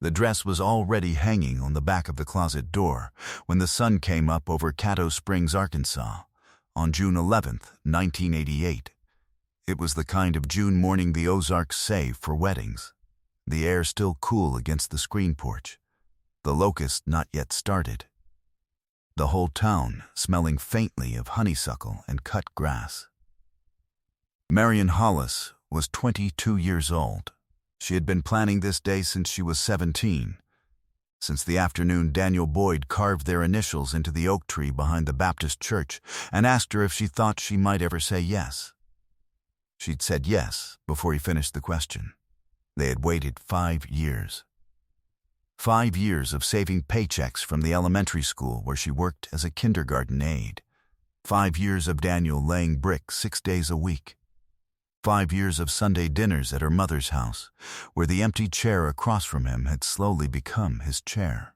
The dress was already hanging on the back of the closet door when the sun came up over Caddo Springs, Arkansas, on June 11th, 1988. It was the kind of June morning the Ozarks save for weddings. The air still cool against the screen porch. The locust not yet started. The whole town smelling faintly of honeysuckle and cut grass. Marion Hollis was 22 years old. She had been planning this day since she was 17. Since the afternoon Daniel Boyd carved their initials into the oak tree behind the Baptist church and asked her if she thought she might ever say yes. She'd said yes before he finished the question. They had waited 5 years. 5 years of saving paychecks from the elementary school where she worked as a kindergarten aide. 5 years of Daniel laying brick 6 days a week. 5 years of Sunday dinners at her mother's house, where the empty chair across from him had slowly become his chair.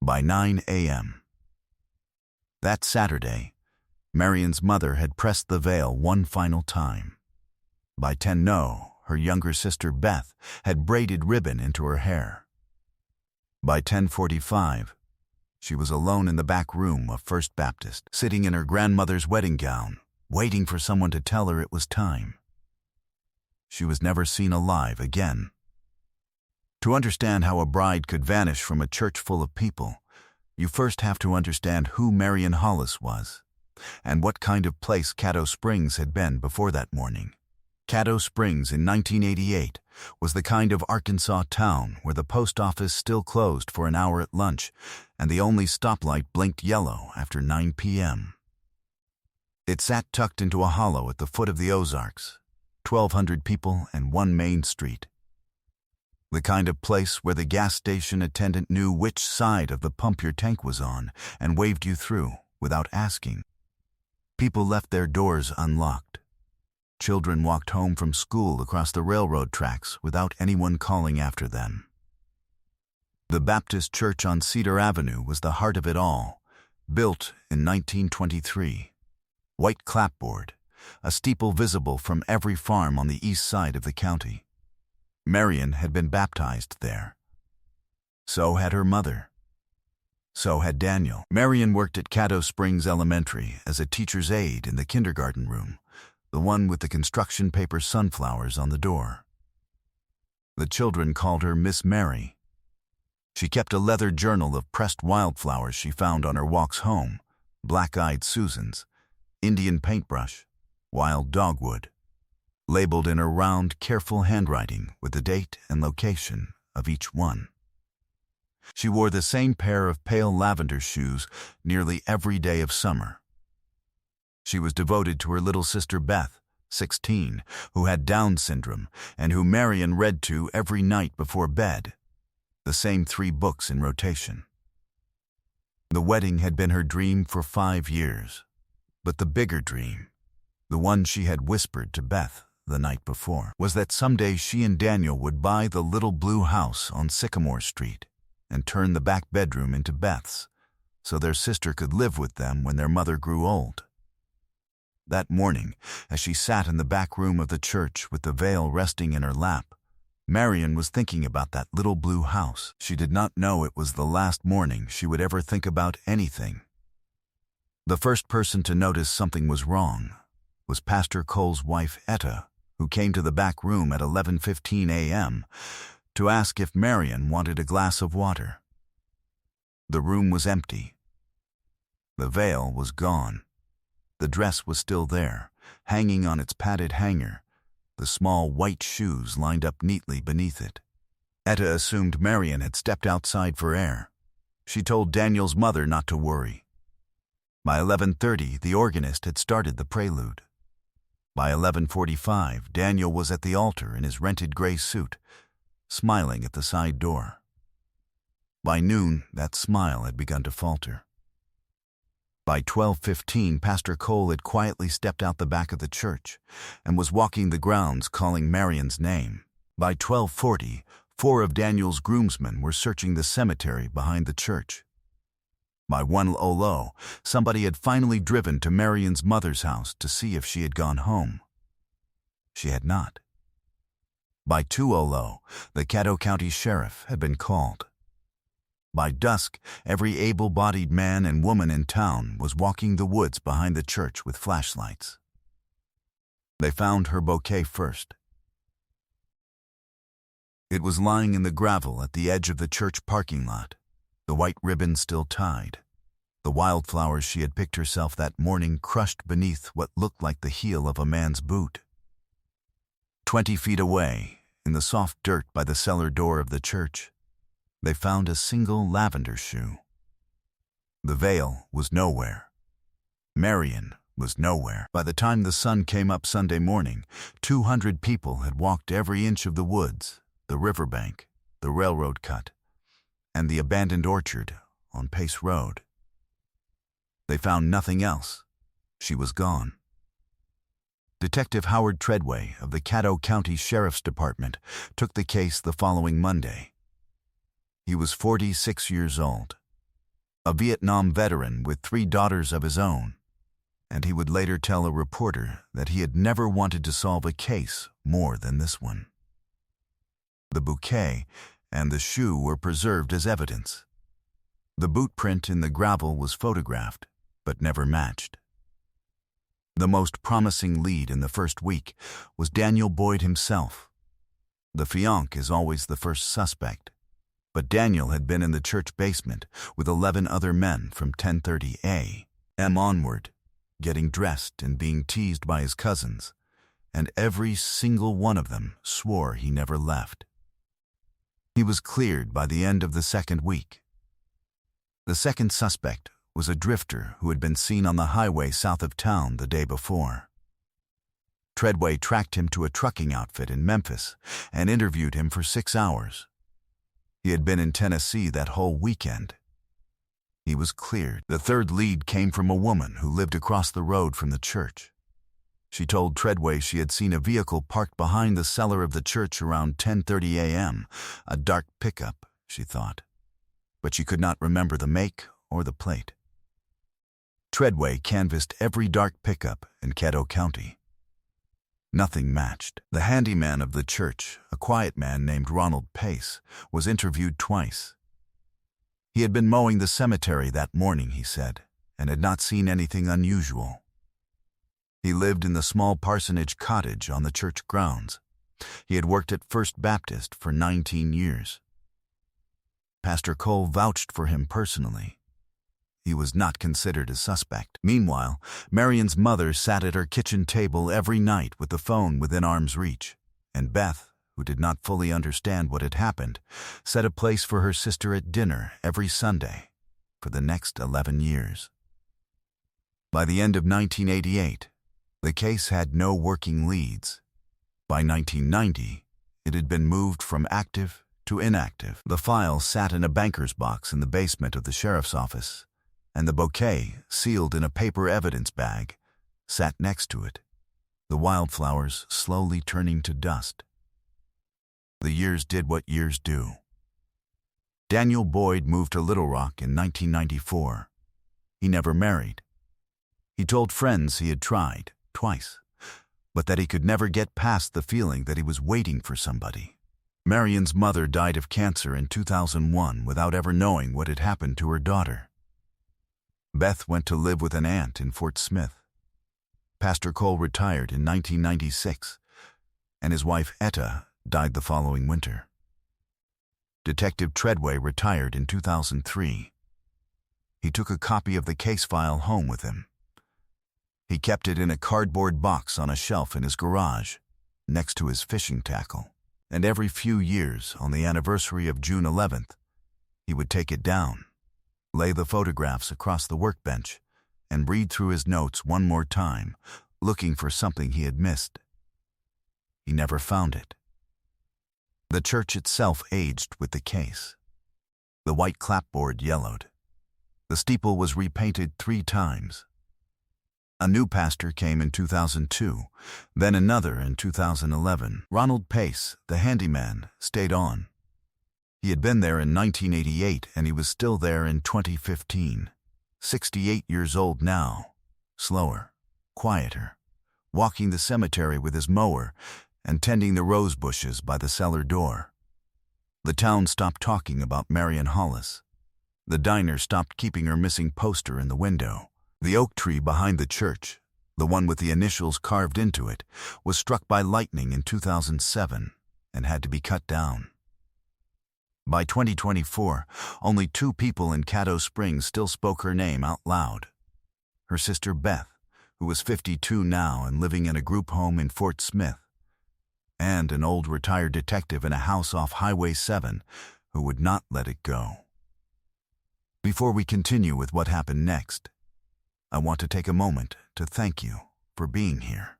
By 9 a.m. that Saturday, Marion's mother had pressed the veil one final time. By 10:00, her younger sister Beth had braided ribbon into her hair. By 10:45, she was alone in the back room of First Baptist, sitting in her grandmother's wedding gown, waiting for someone to tell her it was time. She was never seen alive again. To understand how a bride could vanish from a church full of people, you first have to understand who Marion Hollis was, and what kind of place Caddo Springs had been before that morning. Caddo Springs in 1988 was the kind of Arkansas town where the post office still closed for an hour at lunch and the only stoplight blinked yellow after 9 p.m. It sat tucked into a hollow at the foot of the Ozarks, 1,200 people and one main street. The kind of place where the gas station attendant knew which side of the pump your tank was on and waved you through without asking. People left their doors unlocked. Children walked home from school across the railroad tracks without anyone calling after them. The Baptist Church on Cedar Avenue was the heart of it all, built in 1923. White clapboard, a steeple visible from every farm on the east side of the county. Marion had been baptized there. So had her mother. So had Daniel. Marion worked at Caddo Springs Elementary as a teacher's aide in the kindergarten room, the one with the construction paper sunflowers on the door. The children called her Miss Mary. She kept a leather journal of pressed wildflowers she found on her walks home, black-eyed Susans, Indian paintbrush, wild dogwood, labeled in her round, careful handwriting with the date and location of each one. She wore the same pair of pale lavender shoes nearly every day of summer. She was devoted to her little sister Beth, 16, who had Down syndrome and who Marion read to every night before bed, the same 3 books in rotation. The wedding had been her dream for 5 years, but the bigger dream, the one she had whispered to Beth the night before, was that someday she and Daniel would buy the little blue house on Sycamore Street and turn the back bedroom into Beth's, so their sister could live with them when their mother grew old. That morning, as she sat in the back room of the church with the veil resting in her lap, Marion was thinking about that little blue house. She did not know it was the last morning she would ever think about anything. The first person to notice something was wrong was Pastor Cole's wife, Etta, who came to the back room at 11:15 a.m. to ask if Marion wanted a glass of water. The room was empty. The veil was gone. The dress was still there, hanging on its padded hanger, the small white shoes lined up neatly beneath it. Etta assumed Marion had stepped outside for air. She told Daniel's mother not to worry. By 11:30, the organist had started the prelude. By 11:45, Daniel was at the altar in his rented gray suit, smiling at the side door. By noon, that smile had begun to falter. By 12:15, Pastor Cole had quietly stepped out the back of the church and was walking the grounds calling Marion's name. By 12:40, 4 of Daniel's groomsmen were searching the cemetery behind the church. By 1:00, somebody had finally driven to Marion's mother's house to see if she had gone home. She had not. By 2:00, the Caddo County Sheriff had been called. By dusk, every able-bodied man and woman in town was walking the woods behind the church with flashlights. They found her bouquet first. It was lying in the gravel at the edge of the church parking lot, the white ribbon still tied. The wildflowers she had picked herself that morning crushed beneath what looked like the heel of a man's boot. 20 feet away, in the soft dirt by the cellar door of the church, they found a single lavender shoe. The veil was nowhere. Marion was nowhere. By the time the sun came up Sunday morning, 200 people had walked every inch of the woods, the riverbank, the railroad cut, and the abandoned orchard on Pace Road. They found nothing else. She was gone. Detective Howard Treadway of the Caddo County Sheriff's Department took the case the following Monday. He was 46 years old, a Vietnam veteran with 3 daughters of his own, and he would later tell a reporter that he had never wanted to solve a case more than this one. The bouquet and the shoe were preserved as evidence. The boot print in the gravel was photographed, but never matched. The most promising lead in the first week was Daniel Boyd himself. The fiancé is always the first suspect, but Daniel had been in the church basement with 11 other men from 10:30 a.m. onward, getting dressed and being teased by his cousins, and every single one of them swore he never left. He was cleared by the end of the second week. The second suspect was a drifter who had been seen on the highway south of town the day before. Treadway tracked him to a trucking outfit in Memphis and interviewed him for 6 hours. He had been in Tennessee that whole weekend. He was cleared. The third lead came from a woman who lived across the road from the church. She told Treadway she had seen a vehicle parked behind the cellar of the church around 10:30 a.m., a dark pickup, she thought, but she could not remember the make or the plate. Treadway canvassed every dark pickup in Caddo County. Nothing matched. The handyman of the church, a quiet man named Ronald Pace, was interviewed twice. He had been mowing the cemetery that morning, he said, and had not seen anything unusual. He lived in the small parsonage cottage on the church grounds. He had worked at First Baptist for 19 years. Pastor Cole vouched for him personally. He was not considered a suspect. Meanwhile, Marion's mother sat at her kitchen table every night with the phone within arm's reach, and Beth, who did not fully understand what had happened, set a place for her sister at dinner every Sunday for the next 11 years. By the end of 1988, the case had no working leads. By 1990, it had been moved from active to inactive. The file sat in a banker's box in the basement of the sheriff's office, and the bouquet, sealed in a paper evidence bag, sat next to it, the wildflowers slowly turning to dust. The years did what years do. Daniel Boyd moved to Little Rock in 1994. He never married. He told friends he had tried, twice, but that he could never get past the feeling that he was waiting for somebody. Marion's mother died of cancer in 2001 without ever knowing what had happened to her daughter. Beth went to live with an aunt in Fort Smith. Pastor Cole retired in 1996, and his wife Etta died the following winter. Detective Treadway retired in 2003. He took a copy of the case file home with him. He kept it in a cardboard box on a shelf in his garage, next to his fishing tackle. And every few years, on the anniversary of June 11th, he would take it down, lay the photographs across the workbench, and read through his notes one more time, looking for something he had missed. He never found it. The church itself aged with the case. The white clapboard yellowed. The steeple was repainted 3 times. A new pastor came in 2002, then another in 2011. Ronald Pace, the handyman, stayed on. He had been there in 1988, and he was still there in 2015. 68 years old now, slower, quieter, walking the cemetery with his mower, and tending the rose bushes by the cellar door. The town stopped talking about Marion Hollis. The diner stopped keeping her missing poster in the window. The oak tree behind the church, the one with the initials carved into it, was struck by lightning in 2007 and had to be cut down. By 2024, only 2 people in Caddo Springs still spoke her name out loud. Her sister Beth, who was 52 now and living in a group home in Fort Smith, and an old retired detective in a house off Highway 7 who would not let it go. Before we continue with what happened next, I want to take a moment to thank you for being here.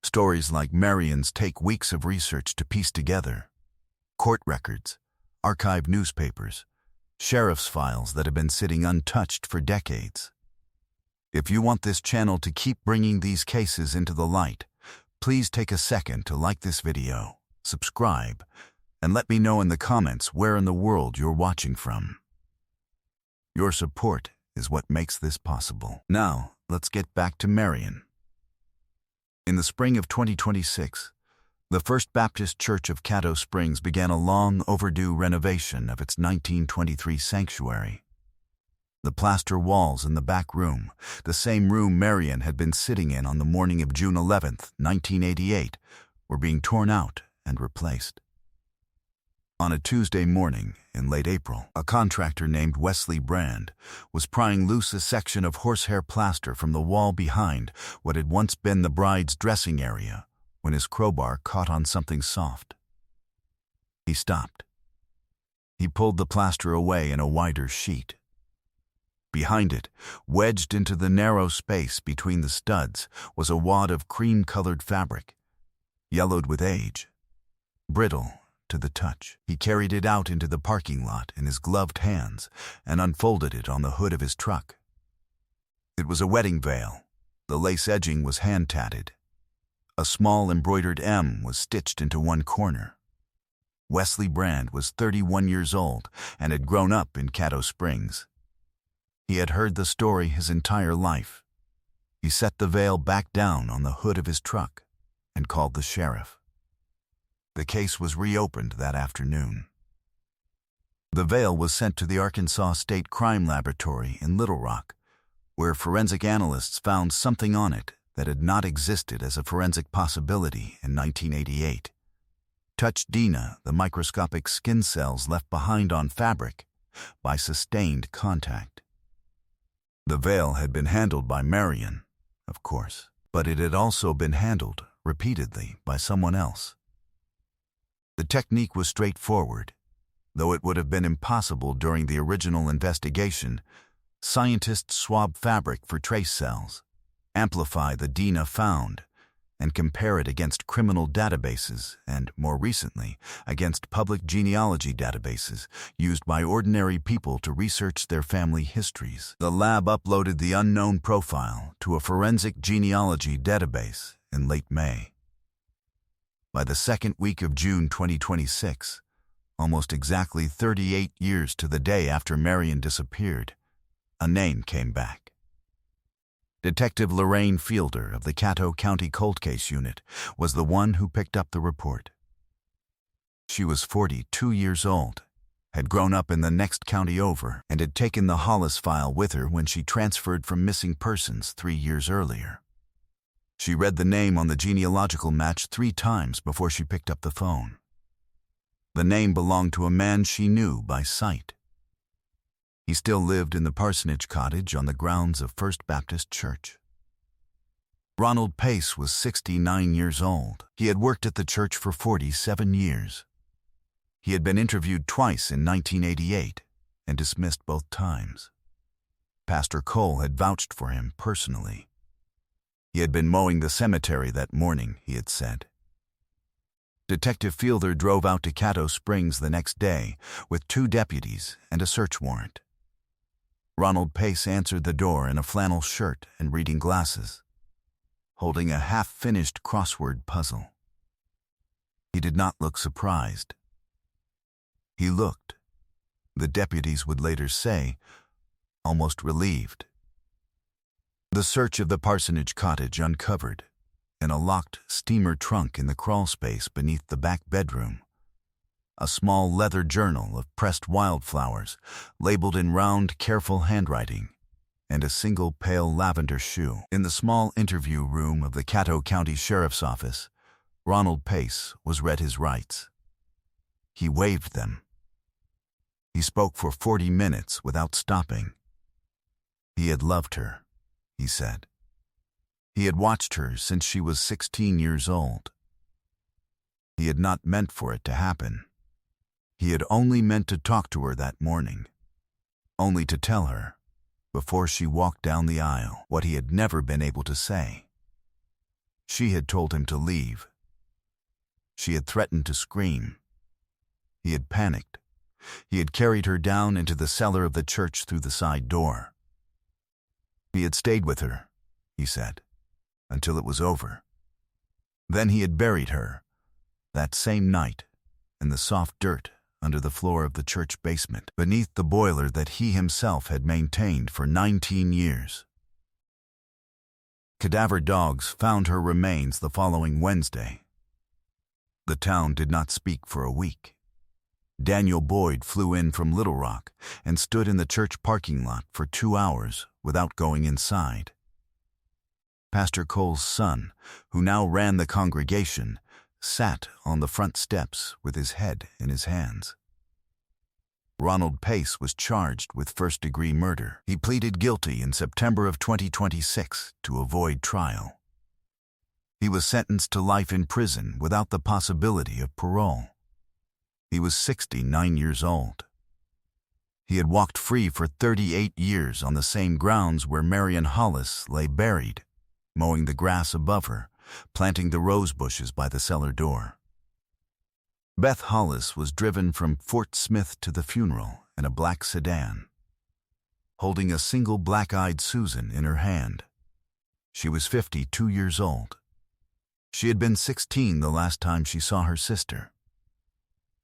Stories like Marion's take weeks of research to piece together. Court records, archived newspapers, sheriff's files that have been sitting untouched for decades. If you want this channel to keep bringing these cases into the light, please take a second to like this video, subscribe, and let me know in the comments where in the world you're watching from. Your support is what makes this possible. Now, let's get back to Marion. In the spring of 2026, the First Baptist Church of Caddo Springs began a long overdue renovation of its 1923 sanctuary. The plaster walls in the back room, the same room Marion had been sitting in on the morning of June 11, 1988, were being torn out and replaced. On a Tuesday morning in late April, a contractor named Wesley Brand was prying loose a section of horsehair plaster from the wall behind what had once been the bride's dressing area when his crowbar caught on something soft. He stopped. He pulled the plaster away in a wider sheet. Behind it, wedged into the narrow space between the studs, was a wad of cream-colored fabric, yellowed with age, brittle to the touch. He carried it out into the parking lot in his gloved hands and unfolded it on the hood of his truck. It was a wedding veil. The lace edging was hand-tatted. A small embroidered M was stitched into one corner. Wesley Brand was 31 years old and had grown up in Caddo Springs. He had heard the story his entire life. He set the veil back down on the hood of his truck and called the sheriff. The case was reopened that afternoon. The veil was sent to the Arkansas State Crime Laboratory in Little Rock, where forensic analysts found something on it that had not existed as a forensic possibility in 1988. Touchedina, the microscopic skin cells left behind on fabric by sustained contact. The veil had been handled by Marion, of course, but it had also been handled repeatedly by someone else. The technique was straightforward. Though it would have been impossible during the original investigation, scientists swab fabric for trace cells, amplify the DNA found, and compare it against criminal databases and, more recently, against public genealogy databases used by ordinary people to research their family histories. The lab uploaded the unknown profile to a forensic genealogy database in late May. By the second week of June 2026, almost exactly 38 years to the day after Marion disappeared, a name came back. Detective Lorraine Fielder of the Caddo County Cold Case Unit was the one who picked up the report. She was 42 years old, had grown up in the next county over, and had taken the Hollis file with her when she transferred from missing persons 3 years earlier. She read the name on the genealogical match 3 times before she picked up the phone. The name belonged to a man she knew by sight. He still lived in the parsonage cottage on the grounds of First Baptist Church. Ronald Pace was 69 years old. He had worked at the church for 47 years. He had been interviewed twice in 1988 and dismissed both times. Pastor Cole had vouched for him personally. He had been mowing the cemetery that morning, he had said. Detective Fielder drove out to Caddo Springs the next day with 2 deputies and a search warrant. Ronald Pace answered the door in a flannel shirt and reading glasses, holding a half-finished crossword puzzle. He did not look surprised. He looked, the deputies would later say, almost relieved. The search of the parsonage cottage uncovered in a locked steamer trunk in the crawl space beneath the back bedroom. A small leather journal of pressed wildflowers, labeled in round, careful handwriting, and a single pale lavender shoe. In the small interview room of the Caddo County Sheriff's Office, Ronald Pace was read his rights. He waived them. He spoke for 40 minutes without stopping. He had loved her, he said. He had watched her since she was 16 years old. He had not meant for it to happen. He had only meant to talk to her that morning, only to tell her, before she walked down the aisle, what he had never been able to say. She had told him to leave. She had threatened to scream. He had panicked. He had carried her down into the cellar of the church through the side door. He had stayed with her, he said, until it was over. Then he had buried her, that same night, in the soft dirt under the floor of the church basement, beneath the boiler that he himself had maintained for 19 years. Cadaver dogs found her remains the following Wednesday. The town did not speak for a week. Daniel Boyd flew in from Little Rock and stood in the church parking lot for 2 hours without going inside. Pastor Cole's son, who now ran the congregation, sat on the front steps with his head in his hands. Ronald Pace was charged with first-degree murder. He pleaded guilty in September of 2026 to avoid trial. He was sentenced to life in prison without the possibility of parole. He was 69 years old. He had walked free for 38 years on the same grounds where Marion Hollis lay buried, mowing the grass above her, planting the rose bushes by the cellar door. Beth Hollis was driven from Fort Smith to the funeral in a black sedan, holding a single black-eyed Susan in her hand. She was 52 years old. She had been 16 the last time she saw her sister.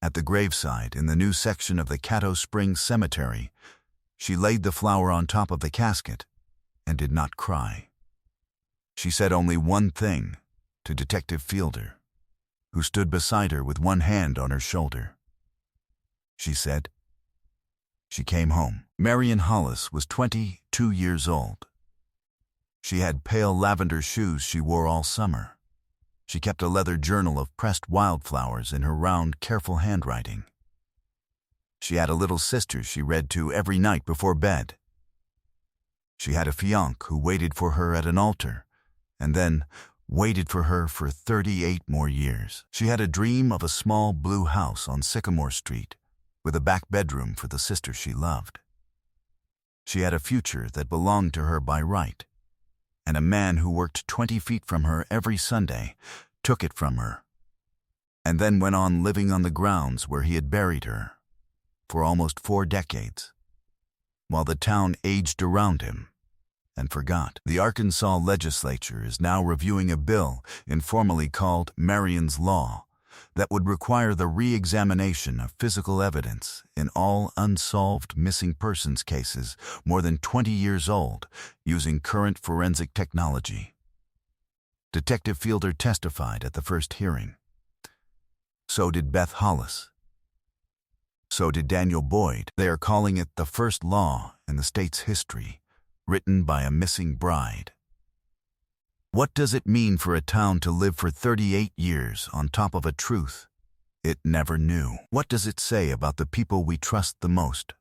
At the graveside in the new section of the Caddo Springs Cemetery, she laid the flower on top of the casket and did not cry. She said only one thing to Detective Fielder, who stood beside her with one hand on her shoulder. She said, "She came home." Marion Hollis was 22 years old. She had pale lavender shoes she wore all summer. She kept a leather journal of pressed wildflowers in her round, careful handwriting. She had a little sister she read to every night before bed. She had a fiancé who waited for her at an altar, and then waited for her for 38 more years. She had a dream of a small blue house on Sycamore Street, with a back bedroom for the sister she loved. She had a future that belonged to her by right, and a man who worked 20 feet from her every Sunday took it from her, and then went on living on the grounds where he had buried her for almost 4 decades, while the town aged around him and forgot. The Arkansas legislature is now reviewing a bill informally called Marion's Law that would require the re-examination of physical evidence in all unsolved missing persons cases more than 20 years old using current forensic technology. Detective Fielder testified at the first hearing. So did Beth Hollis. So did Daniel Boyd. They are calling it the first law in the state's history, written by a missing bride. What does it mean for a town to live for 38 years on top of a truth it never knew? What does it say about the people we trust the most?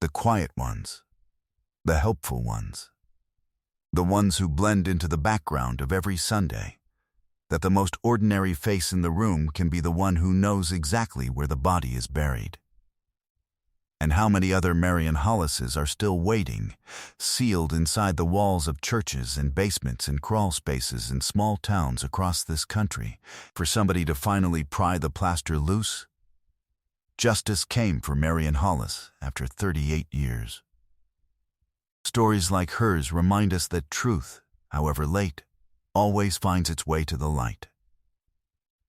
The quiet ones, the helpful ones, the ones who blend into the background of every Sunday, that the most ordinary face in the room can be the one who knows exactly where the body is buried. And how many other Marion Hollises are still waiting, sealed inside the walls of churches and basements and crawl spaces in small towns across this country, for somebody to finally pry the plaster loose? Justice came for Marion Hollis after 38 years. Stories like hers remind us that truth, however late, always finds its way to the light.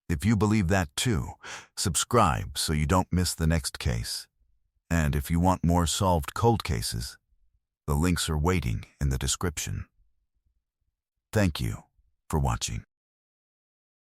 If you believe that too, subscribe so you don't miss the next case. And if you want more solved cold cases, the links are waiting in the description. Thank you for watching.